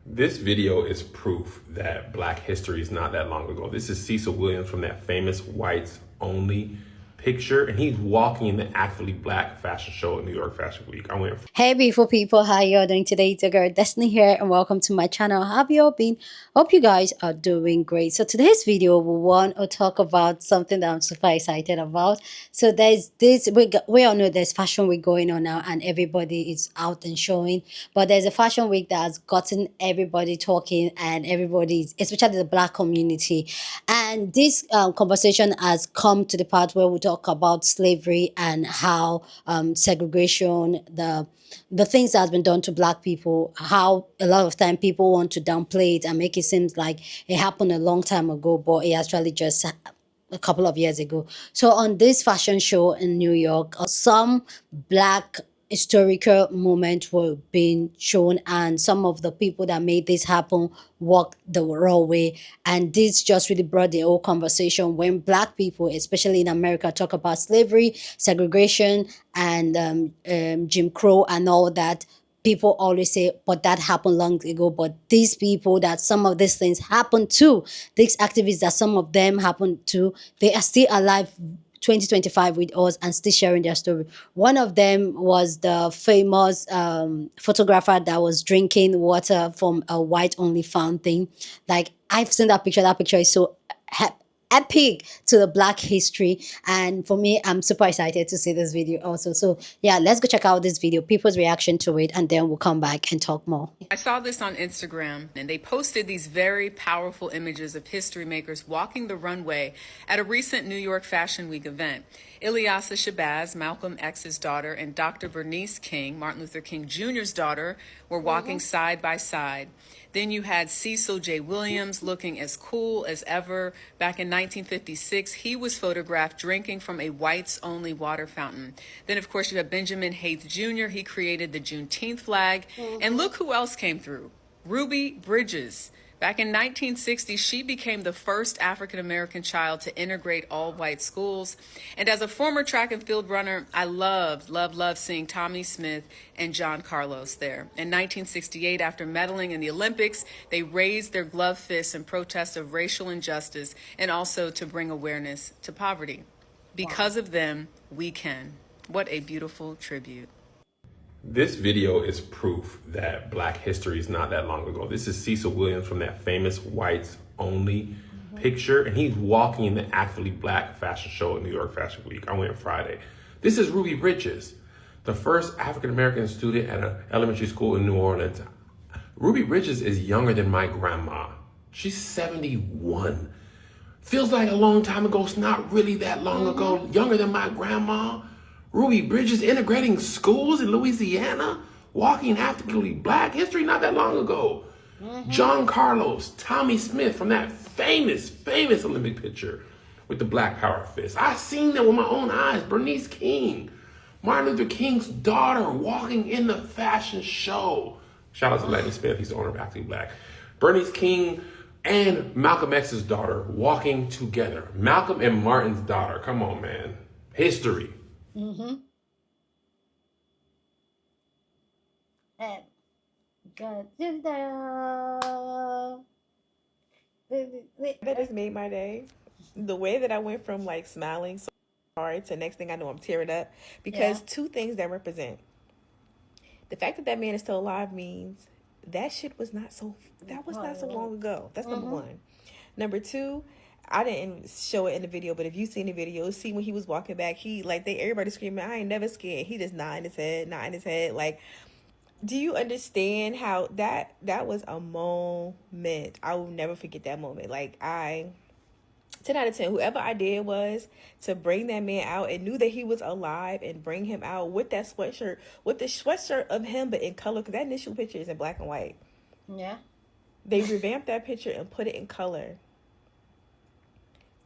This video is proof that Black history is not that long ago. This is Cecil Williams from that famous whites only picture, and he's walking in the Actively Black fashion show at New York Fashion Week. Hey beautiful people, how you all doing today? It's your girl Destiny here and welcome to my channel. How have you all been? Hope you guys are doing great. So today's video we want to talk about something that I'm super excited about. So there's this, we all know there's fashion week going on now and everybody is out and showing, but there's a fashion week that has gotten everybody talking and everybody's, especially the Black community. And this conversation has come to the part where we talk about slavery and how segregation, the things that has been done to Black people, how a lot of time people want to downplay it and make it seem like it happened a long time ago, but it actually just a couple of years ago. So on this fashion show in New York, some Black historical moments were being shown, and some of the people that made this happen walked the runway. And this just really brought the whole conversation when Black people, especially in America, talk about slavery, segregation, and Jim Crow and all that. People always say, but that happened long ago. But these people that some of these things happened to, these activists that some of them happened to, they are still alive 2025 with us and still sharing their story. One of them was the famous photographer that was drinking water from a white only fountain. Like, I've seen that picture. That picture is so epic to the Black history, and for me, I'm super excited to see this video also. So yeah, let's go check out this video, people's reaction to it, and then we'll come back and talk more. I saw this on Instagram, and they posted these very powerful images of history makers walking the runway at a recent New York Fashion Week event. Ilyasa Shabazz, Malcolm X's daughter, and Dr. Bernice King, Martin Luther King Jr.'s daughter, were walking side by side. Then you had Cecil J. Williams looking as cool as ever. Back in 1956, he was photographed drinking from a whites-only water fountain. Then, of course, you have Benjamin Hayes Jr. He created the Juneteenth flag. And look who else came through. Ruby Bridges. Back in 1960, she became the first African-American child to integrate all-white schools. And as a former track and field runner, I loved seeing Tommie Smith and John Carlos there. In 1968, after medaling in the Olympics, they raised their gloved fists in protest of racial injustice and also to bring awareness to poverty. Because of them, we can. What a beautiful tribute. This video is proof that Black history is not that long ago. This is Cecil Williams from that famous whites only picture, and he's walking in the Actively Black fashion show at New York Fashion Week. I went Friday. This is Ruby Bridges, the first African-American student at an elementary school in New Orleans. Ruby Bridges is younger than my grandma. She's 71. Feels like a long time ago. It's not really that long ago. Younger than my grandma. Ruby Bridges integrating schools in Louisiana, walking Actively Black history not that long ago. John Carlos, Tommie Smith from that famous Olympic picture with the Black Power fist. I seen that with my own eyes. Bernice King, Martin Luther King's daughter walking in the fashion show. Shout out to Lenny Smith, he's the owner of Actively Black. Bernice King and Malcolm X's daughter walking together. Malcolm and Martin's daughter, come on, man. History. I That just made my day. The way that I went from like smiling so hard to next thing I know I'm tearing up because two things that represent. The fact that that man is still alive means that shit was not so long ago. That's number one. Number two, I didn't show it in the video, but if you seen the video, see when he was walking back, everybody screaming, I ain't never scared. He just nodding his head. Like, do you understand how that was a moment? I will never forget that moment. Like, 10 out of 10, whoever idea was to bring that man out and knew that he was alive and bring him out with that sweatshirt, with the sweatshirt of him, but in color, because that initial picture is in black and white. Yeah. They revamped that picture and put it in color.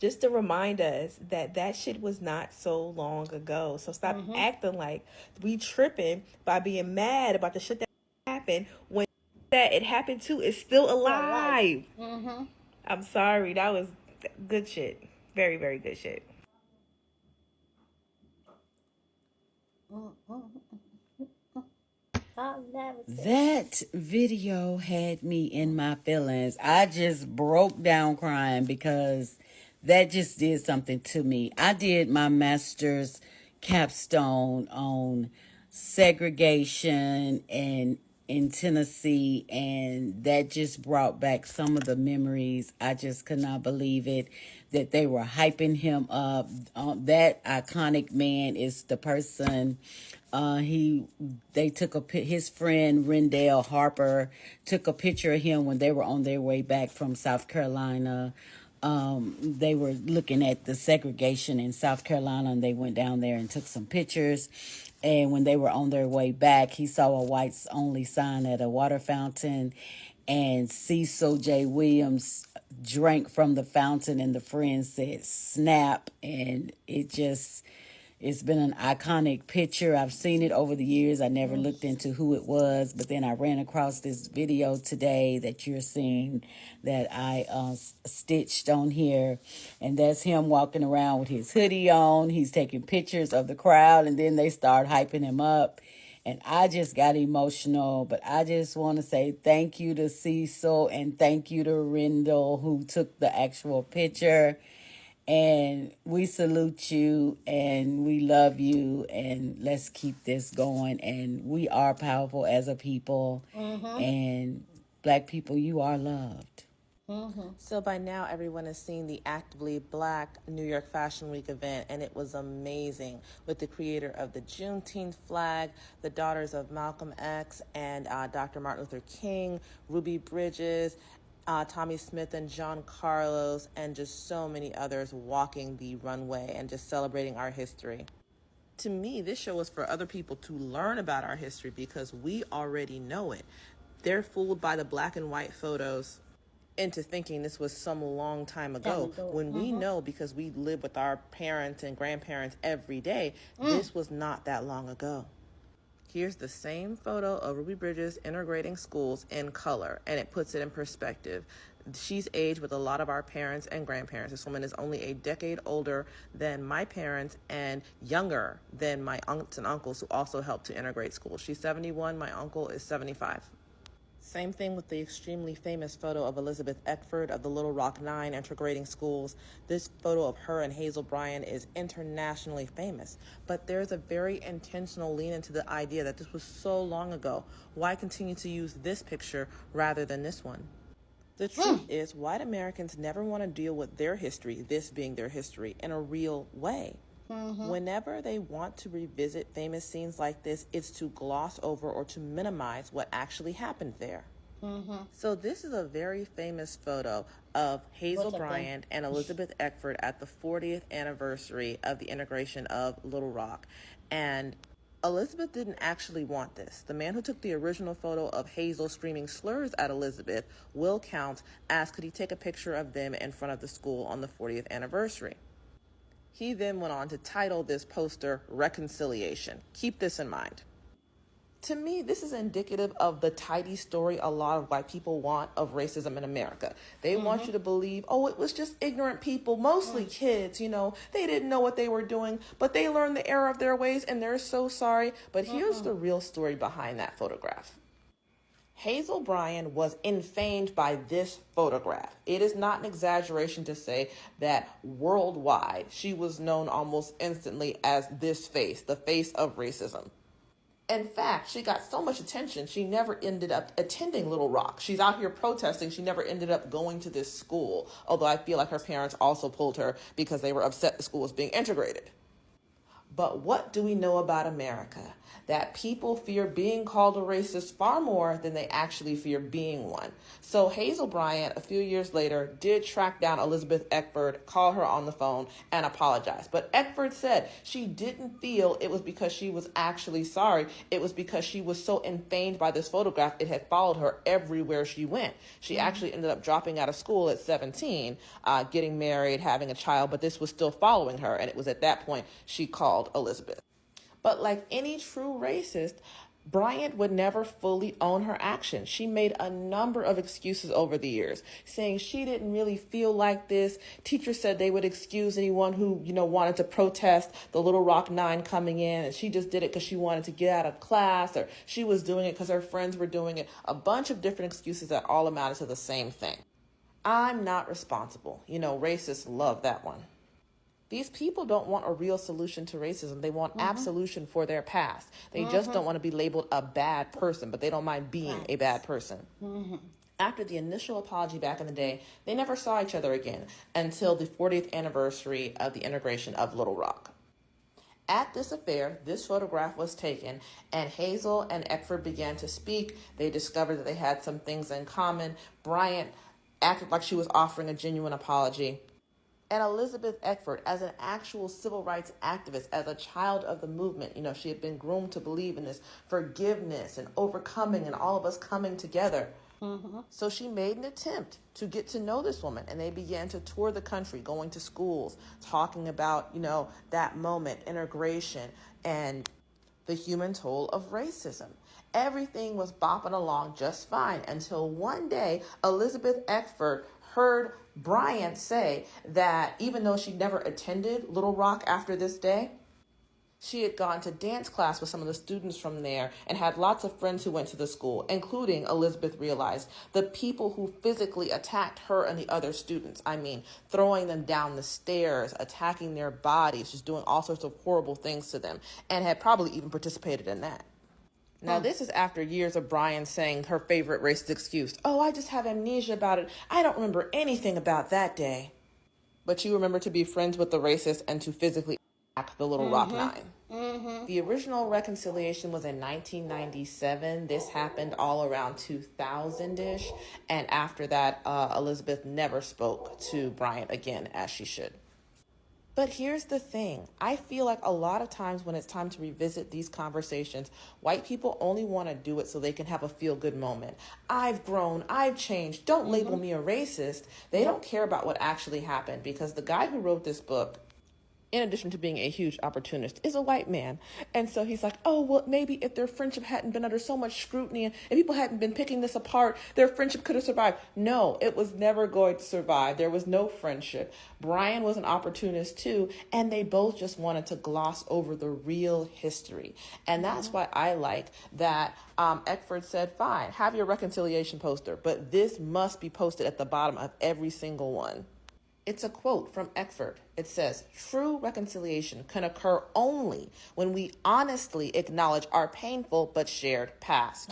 Just to remind us that shit was not so long ago. So stop acting like we tripping by being mad about the shit that happened when that it happened to is still alive. I'm sorry. That was good shit. Very, very good shit. That video had me in my feelings. I just broke down crying because that just did something to me. I did my master's capstone on segregation and in Tennessee, and that just brought back some of the memories. I just could not believe it that they were hyping him up. That iconic man is the person. They took his friend Rendell Harper took a picture of him when they were on their way back from South Carolina. They were looking at the segregation in South Carolina, and they went down there and took some pictures. And when they were on their way back, he saw a whites only sign at a water fountain, and Cecil J. Williams drank from the fountain, and the friend said snap. And it's been an iconic picture. I've seen it over the years. I never looked into who it was, but then I ran across this video today that you're seeing that I stitched on here. And that's him walking around with his hoodie on. He's taking pictures of the crowd, and then they start hyping him up. And I just got emotional, but I just want to say thank you to Cecil and thank you to Rendell who took the actual picture. And we salute you and we love you, and let's keep this going. And we are powerful as a people, and Black people, you are loved. So by now, everyone has seen the Actively Black New York Fashion Week event, and it was amazing with the creator of the Juneteenth flag, the daughters of Malcolm X and Dr. Martin Luther King, Ruby Bridges, Tommy Smith and John Carlos, and just so many others walking the runway and just celebrating our history. To me, this show is for other people to learn about our history because we already know it. They're fooled by the black and white photos into thinking this was some long time ago when we know, because we live with our parents and grandparents every day, this was not that long ago. Here's the same photo of Ruby Bridges integrating schools in color, and it puts it in perspective. She's aged with a lot of our parents and grandparents. This woman is only a decade older than my parents and younger than my aunts and uncles who also helped to integrate schools. She's 71, my uncle is 75. Same thing with the extremely famous photo of Elizabeth Eckford of the Little Rock Nine integrating schools. This photo of her and Hazel Bryan is internationally famous. But there's a very intentional lean into the idea that this was so long ago. Why continue to use this picture rather than this one? The truth is, white Americans never want to deal with their history, this being their history, in a real way. Whenever they want to revisit famous scenes like this, it's to gloss over or to minimize what actually happened there. So this is a very famous photo of Hazel Bryan and Elizabeth Eckford at the 40th anniversary of the integration of Little Rock. And Elizabeth didn't actually want this. The man who took the original photo of Hazel screaming slurs at Elizabeth, Will Count, asked could he take a picture of them in front of the school on the 40th anniversary. He then went on to title this poster Reconciliation. Keep this in mind. To me, this is indicative of the tidy story a lot of white people want of racism in America. They want you to believe, oh, it was just ignorant people, mostly kids, you know, they didn't know what they were doing, but they learned the error of their ways and they're so sorry. But here's the real story behind that photograph. Hazel Bryan was infamed by this photograph. It is not an exaggeration to say that worldwide, she was known almost instantly as this face, the face of racism. In fact, she got so much attention, she never ended up attending Little Rock. She's out here protesting. She never ended up going to this school, although I feel like her parents also pulled her because they were upset the school was being integrated. But what do we know about America? That people fear being called a racist far more than they actually fear being one. So Hazel Bryan, a few years later, did track down Elizabeth Eckford, call her on the phone, and apologize. But Eckford said she didn't feel it was because she was actually sorry. It was because she was so infamed by this photograph, it had followed her everywhere she went. She actually ended up dropping out of school at 17, getting married, having a child, but this was still following her. And it was at that point she called Elizabeth. But like any true racist, Bryant would never fully own her actions. She made a number of excuses over the years, saying she didn't really feel like this. Teachers said they would excuse anyone who, wanted to protest the Little Rock Nine coming in, and she just did it because she wanted to get out of class, or she was doing it because her friends were doing it. A bunch of different excuses that all amounted to the same thing. I'm not responsible. Racists love that one. These people don't want a real solution to racism. They want absolution for their past. They just don't want to be labeled a bad person, but they don't mind being a bad person. After the initial apology back in the day, they never saw each other again until the 40th anniversary of the integration of Little Rock. At this affair, this photograph was taken, and Hazel and Eckford began to speak. They discovered that they had some things in common. Bryant acted like she was offering a genuine apology. And Elizabeth Eckford, as an actual civil rights activist, as a child of the movement, she had been groomed to believe in this forgiveness and overcoming and all of us coming together. So she made an attempt to get to know this woman, and they began to tour the country, going to schools, talking about, that moment, integration, and the human toll of racism. Everything was bopping along just fine until one day Elizabeth Eckford heard Bryant say that even though she never attended Little Rock after this day, she had gone to dance class with some of the students from there and had lots of friends who went to the school, including, Elizabeth realized, the people who physically attacked her and the other students. I mean, throwing them down the stairs, attacking their bodies, just doing all sorts of horrible things to them, and had probably even participated in that. Now, this is after years of Brian saying her favorite racist excuse. Oh, I just have amnesia about it. I don't remember anything about that day. But you remember to be friends with the racist and to physically attack the Little Rock Nine. The original reconciliation was in 1997. This happened all around 2000-ish. And after that, Elizabeth never spoke to Bryant again, as she should. But here's the thing. I feel like a lot of times when it's time to revisit these conversations, white people only want to do it so they can have a feel-good moment. I've grown, I've changed, don't label me a racist. They don't care about what actually happened, because the guy who wrote this book, in addition to being a huge opportunist, is a white man. And so he's like, oh, well, maybe if their friendship hadn't been under so much scrutiny and people hadn't been picking this apart, their friendship could have survived. No, it was never going to survive. There was no friendship. Brian was an opportunist too, and they both just wanted to gloss over the real history. And that's why I like that Eckford said, fine, have your reconciliation poster, but this must be posted at the bottom of every single one. It's a quote from Eckford. It says, true reconciliation can occur only when we honestly acknowledge our painful but shared past.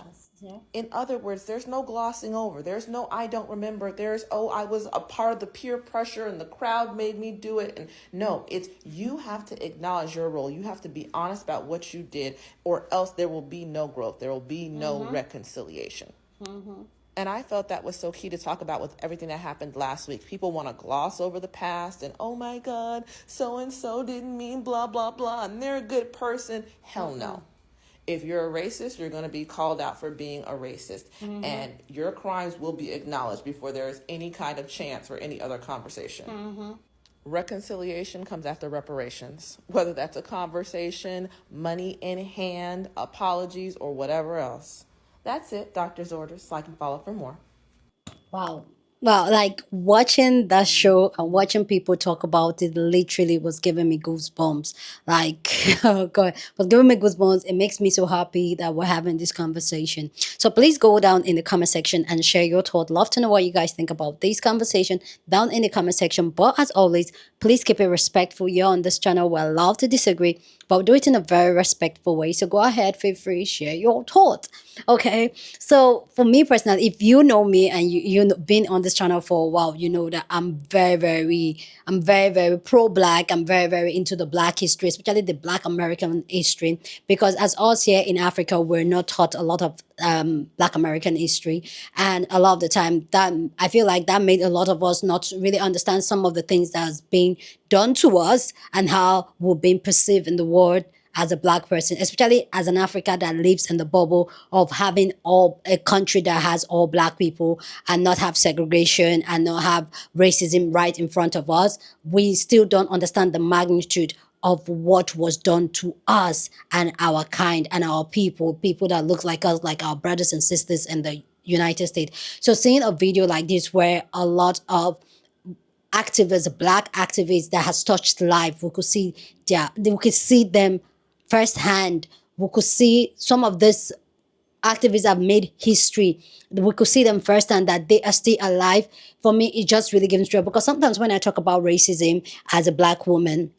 In other words, there's no glossing over. There's no, I don't remember. There's, oh, I was a part of the peer pressure and the crowd made me do it. And no, it's, you have to acknowledge your role. You have to be honest about what you did, or else there will be no growth. There will be no reconciliation. And I felt that was so key to talk about with everything that happened last week. People want to gloss over the past and, oh my God, so-and-so didn't mean blah, blah, blah, and they're a good person. Hell no. If you're a racist, you're going to be called out for being a racist. And your crimes will be acknowledged before there is any kind of chance for any other conversation. Reconciliation comes after reparations, whether that's a conversation, money in hand, apologies, or whatever else. That's it. Doctor's orders. Like and follow for more. Wow. Well, like watching that show and watching people talk about it literally was giving me goosebumps. Like, oh God, was giving me goosebumps. It makes me so happy that we're having this conversation. So please go down in the comment section and share your thought. Love to know what you guys think about this conversation down in the comment section. But as always, please keep it respectful. You're on this channel. We're allowed to disagree, but do it in a very respectful way. So go ahead, feel free, share your thought. Okay. So for me personally, if you know me and you've been on this channel for a while, you know that I'm very, very pro-Black. I'm very, very into the Black history, especially the Black American history, because as us here in Africa, we're not taught a lot of Black American history, and a lot of the time that I feel like that made a lot of us not really understand some of the things that's being done to us and how we're being perceived in the world as a Black person, especially as an Africa that lives in the bubble of having a country that has all Black people and not have segregation and not have racism right in front of us. We still don't understand the magnitude of what was done to us and our kind and our people that look like us, like our brothers and sisters in the United States. So seeing a video like this where a lot of activists, black activists that has touched life, we could see we could see them firsthand. We could see some of these activists have made history. We could see them firsthand that they are still alive. For me, it just really gives me joy, because sometimes when I talk about racism as a black woman,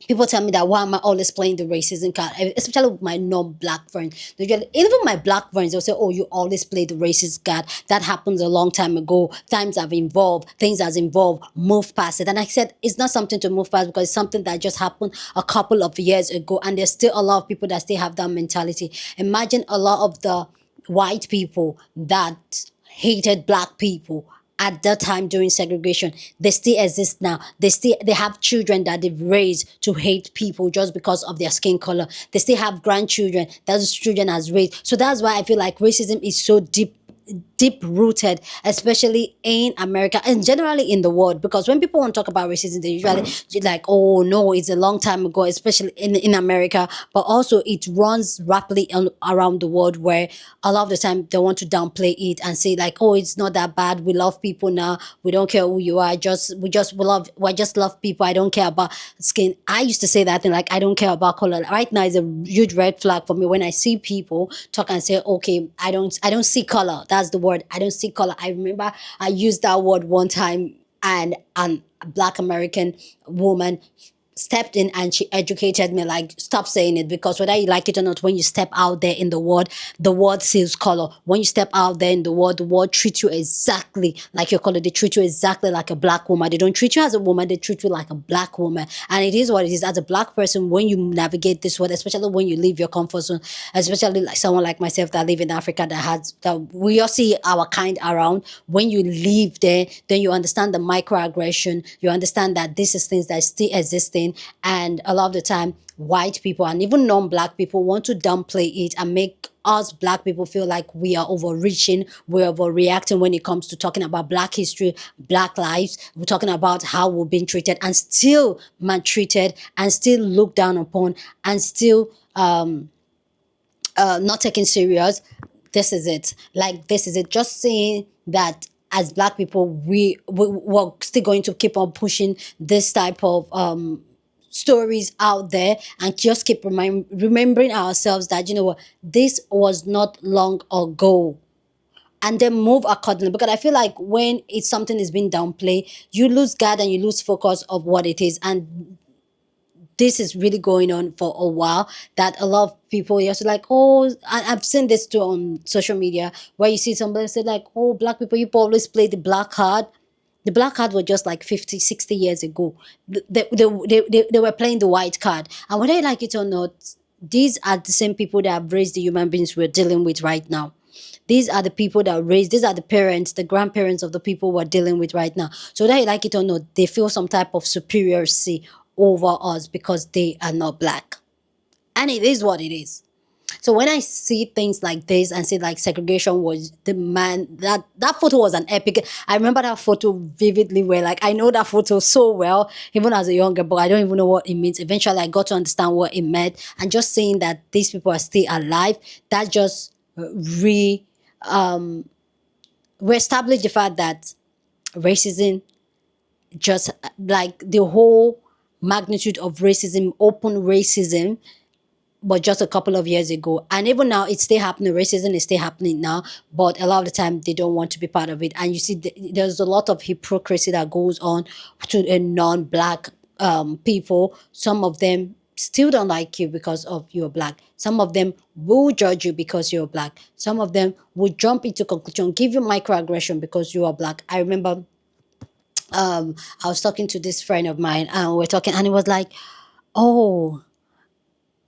people tell me that why am I always playing the racism card, especially with my non-black friends. Even my black friends, they'll say, oh, you always play the racist card. That happens a long time ago. Times have evolved. Things has evolved. Move past it. And I said, it's not something to move past, because it's something that just happened a couple of years ago. And there's still a lot of people that still have that mentality. Imagine a lot of the white people that hated black people at that time during segregation, they still exist now. They have children that they've raised to hate people just because of their skin color. They still have grandchildren that those children has raised. So that's why I feel like racism is so deep rooted, especially in America and generally in the world. Because when people want to talk about racism, they usually like, oh no, it's a long time ago, especially in America. But also it runs rapidly around the world, where a lot of the time they want to downplay it and say like, oh, it's not that bad. We love people now. We don't care who you are. We just love people. I don't care about skin. I used to say that thing, like, I don't care about color. Right now is a huge red flag for me when I see people talk and say, okay, I don't see color. That's the word. I don't see color. I remember I used that word one time, and a black American woman stepped in and she educated me, like, stop saying it, because whether you like it or not, when you step out there in the world sees color. When you step out there in the world treats you exactly like your color. They treat you exactly like a black woman. They don't treat you as a woman, they treat you like a black woman. And it is what it is. As a black person, when you navigate this world, especially when you leave your comfort zone, especially like someone like myself that live in Africa, that we all see our kind around, when you leave there, then you understand the microaggression, you understand that this is things that still existing. And a lot of the time, white people and even non-black people want to downplay it and make us black people feel like we are overreaching, we're overreacting when it comes to talking about black history, black lives. We're talking about how we're being treated and still maltreated and still looked down upon and still not taken serious. This is it. Like, this is it. Just saying that as black people, we're still going to keep on pushing this type of stories out there, and just keep remembering ourselves that, you know what, this was not long ago, and then move accordingly. Because I feel like when it's something is being downplayed, you lose guard and you lose focus of what it is. And this is really going on for a while, that a lot of people are just like, oh, I've seen this too on social media, where you see somebody say like, oh, black people, you always play the black card. The black card was just like 50, 60 years ago. They were playing the white card. And whether you like it or not, these are the same people that have raised the human beings we're dealing with right now. These are the people that raised, these are the parents, the grandparents of the people we're dealing with right now. So whether you like it or not, they feel some type of superiority over us because they are not black. And it is what it is. So when I see things like this and see like segregation was the man, that photo was an epic. I remember that photo vividly, where like I know that photo so well, even as a younger boy. I don't even know what it means. Eventually I got to understand what it meant. And just seeing that these people are still alive, that just re-established the fact that racism, just like the whole magnitude of racism, open racism, but just a couple of years ago. And even now, it's still happening. Racism is still happening now, but a lot of the time, they don't want to be part of it. And you see, there's a lot of hypocrisy that goes on to a non-black people. Some of them still don't like you because of you're black. Some of them will judge you because you're black. Some of them will jump into conclusion, give you microaggression because you are black. I remember I was talking to this friend of mine, and we're talking, and it was like, oh,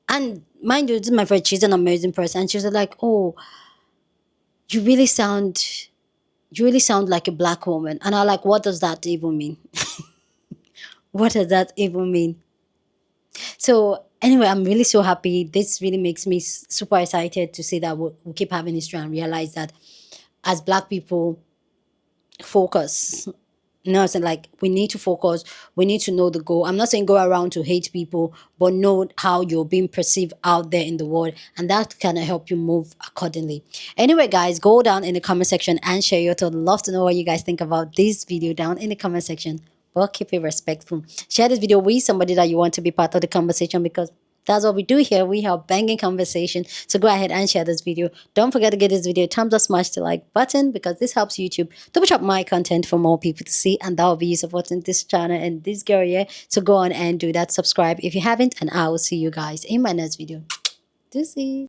and mind you, this is my friend, she's an amazing person. And she was like, oh, you really sound like a black woman. And I'm like, what does that even mean? What does that even mean? So anyway, I'm really so happy. This really makes me super excited to see that we'll keep having history and realize that as black people, focus. No, it's like we need to focus. We need to know the goal. I'm not saying go around to hate people, but know how you're being perceived out there in the world, and that can help you move accordingly. Anyway, guys, go down in the comment section and share your thoughts. Love to know what you guys think about this video down in the comment section. But keep it respectful. Share this video with somebody that you want to be part of the conversation, because that's what we do here. We have banging conversation. So go ahead and share this video. Don't forget to give this video a thumbs up, smash the like button, because this helps YouTube to push up my content for more people to see. And that will be you supporting this channel and this girl here. So go on and do that. Subscribe if you haven't. And I will see you guys in my next video. Deuces.